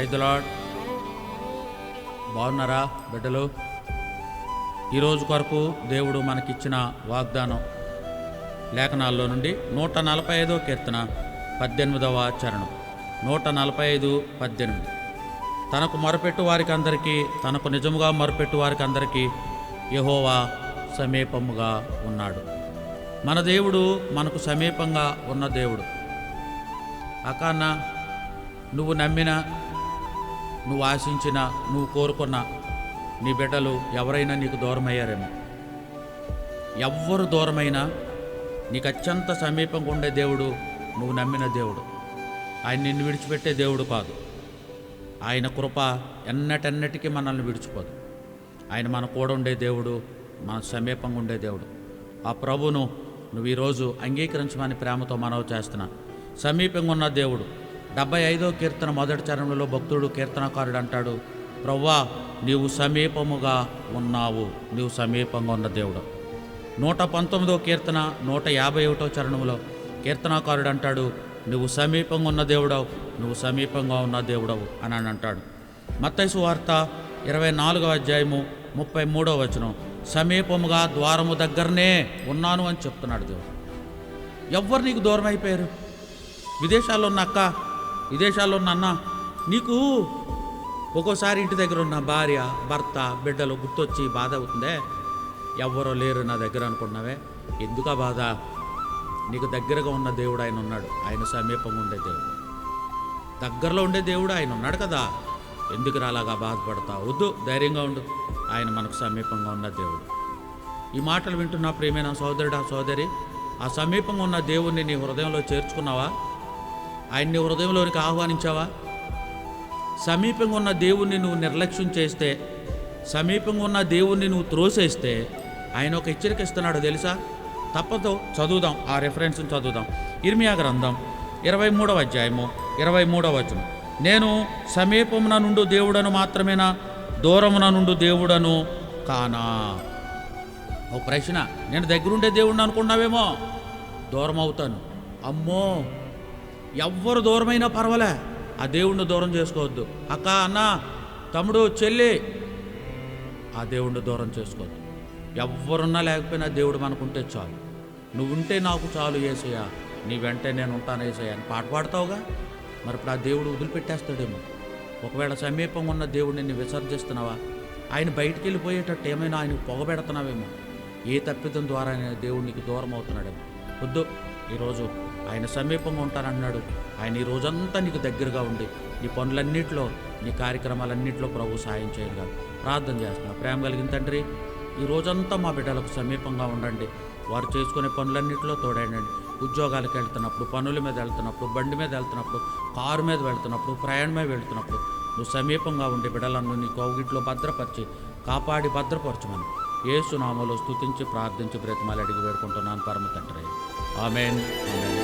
Praise the lord. బాగున్నారా బిడ్డలు? ఈరోజు కొరకు దేవుడు మనకిచ్చిన వాగ్దానం లేఖనాల్లో నుండి 145వ కీర్తన 18వ చరణం. 145:18. తనకు మొరపెట్టు వారికి అందరికీ, తనకు నిజముగా మొరపెట్టు వారికి అందరికీ యెహోవా సమీపముగా ఉన్నాడు. మన దేవుడు మనకు సమీపంగా ఉన్న దేవుడు. అకాన్న నువ్వు నమ్మిన, నువ్వు ఆశించిన, నువ్వు కోరుకున్న నీ బిడ్డలు ఎవరైనా నీకు దూరమయ్యారేమో. ఎవ్వరు దూరమైనా నీకు అత్యంత సమీపంగా ఉండే దేవుడు నువ్వు నమ్మిన దేవుడు. ఆయన నిన్ను విడిచిపెట్టే దేవుడు కాదు. ఆయన కృప ఎన్నటెన్నటికీ మనల్ని విడిచిపోదు. ఆయన మన కూడా ఉండే దేవుడు, మన సమీపంగా ఉండే దేవుడు. ఆ ప్రభువును నువ్వు ఈరోజు అంగీకరించమని ప్రేమతో మనవి చేస్తున్నా. సమీపంగా ఉన్న దేవుడు. 75వ కీర్తన 1వ చరణంలో భక్తుడు కీర్తనకారుడు అంటాడు, ప్రవ్వా నీవు సమీపముగా ఉన్నావు, నీవు సమీపంగా ఉన్న దేవుడు. 119వ కీర్తన 151వ చరణంలో కీర్తనకారుడు అంటాడు, నువ్వు సమీపంగా ఉన్న దేవుడవు, నువ్వు సమీపంగా ఉన్న దేవుడవు అని అంటాడు. మత్తయి సువార్త 24వ అధ్యాయము 33వ వచనం, సమీపముగా ద్వారము దగ్గరనే ఉన్నాను అని చెప్తున్నాడు దేవుడు. ఎవ్వరు నీకు దూరం అయిపోయారు? విదేశాల్లో ఉన్న అక్క, విదేశాల్లో ఉన్న అన్న, నీకు ఒక్కోసారి ఇంటి దగ్గర ఉన్న భార్య, భర్త, బిడ్డలు గుర్తొచ్చి బాధ అవుతుందే. ఎవ్వరో లేరు నా దగ్గర అనుకున్నావే, ఎందుకు బాధ? నీకు దగ్గరగా ఉన్న దేవుడు ఆయన ఉన్నాడు. ఆయన సమీపంగా ఉండే దేవుడు, దగ్గరలో ఉండే దేవుడు ఆయన ఉన్నాడు కదా. ఎందుకు అలాగా బాధపడతావు? వద్దు, ధైర్యంగా ఉండు. ఆయన మనకు సమీపంగా ఉన్న దేవుడు. ఈ మాటలు వింటున్న ప్రియమైన సోదరుడా, సోదరి, ఆ సమీపంగా ఉన్న దేవుణ్ణి నీ హృదయంలో చేర్చుకున్నావా? ఆయన్ని హృదయంలోనికి ఆహ్వానించావా? సమీపంగా ఉన్న దేవుణ్ణి నువ్వు నిర్లక్ష్యం చేస్తే, సమీపంగా ఉన్న దేవుణ్ణి నువ్వు త్రోసేస్తే ఆయన ఒక హెచ్చరిక ఇస్తున్నాడు తెలుసా? తప్పదు, చదువుదాం, ఆ రెఫరెన్స్ని చదువుదాం. ఇర్మియా గ్రంథం 23వ అధ్యాయము 23వ వచనం, నేను సమీపమున నుండు దేవుడను మాత్రమేనా, దూరమున నుండు దేవుడను కానా? ఓ ప్రశ్న. నేను దగ్గరుండే దేవుడిని అనుకున్నావేమో, దూరం అవుతాను. అమ్మో, ఎవ్వరు దూరమైనా పర్వాలే, ఆ దేవుణ్ణి దూరం చేసుకోవద్దు. అక్క, అన్న, తమ్ముడు, చెల్లి, ఆ దేవుణ్ణి దూరం చేసుకోవద్దు. ఎవ్వరున్నా లేకపోయినా దేవుడు మనకుంటే చాలు. నువ్వుంటే నాకు చాలు యేసయ్యా, నీ వెంటే నేను ఉంటాను యేసయ్యా అని పాట పాడతావుగా. మరి ఇప్పుడు ఆ దేవుడు వదిలిపెట్టేస్తాడేమో. ఒకవేళ సమీపంగా ఉన్న దేవుడిని నువ్వు విసర్జిస్తున్నావా? ఆయన బయటికి వెళ్ళిపోయేటట్టు ఏమైనా ఆయనకు పొగబెడుతున్నావేమో. ఏ తప్పిదం ద్వారా దేవుడు నీకు దూరం అవుతున్నాడేమో. వద్దు, ఈరోజు ఆయన సమీపంగా ఉంటానంటున్నాడు. ఆయన ఈ రోజంతా నీకు దగ్గరగా ఉండి నీ పనులన్నింటిలో, నీ కార్యక్రమాలన్నింటిలో ప్రభు సాయం చేయగా ప్రార్థన చేస్తున్నా. ప్రేమ కలిగిన తండ్రి, ఈ రోజంతా మా బిడ్డలకు సమీపంగా ఉండండి. వారు చేసుకునే పనులన్నింటిలో తోడైనండి. ఉద్యోగాలకు వెళ్తున్నప్పుడు, పనుల మీద వెళ్తున్నప్పుడు, బండి మీద వెళ్తున్నప్పుడు, కారు మీద వెళ్తున్నప్పుడు, ప్రయాణమే వెళ్తున్నప్పుడు నువ్వు సమీపంగా ఉండి బిడ్డలను నీ కౌగిట్లో భద్రపరిచి కాపాడి భద్రపరచమని యేసు నామములో స్తుతించి ప్రార్థించి బ్రతిమాలి అడిగి వేడుకుంటున్నాను పరమ తండ్రి. ఆమేన్. ఆమేన్.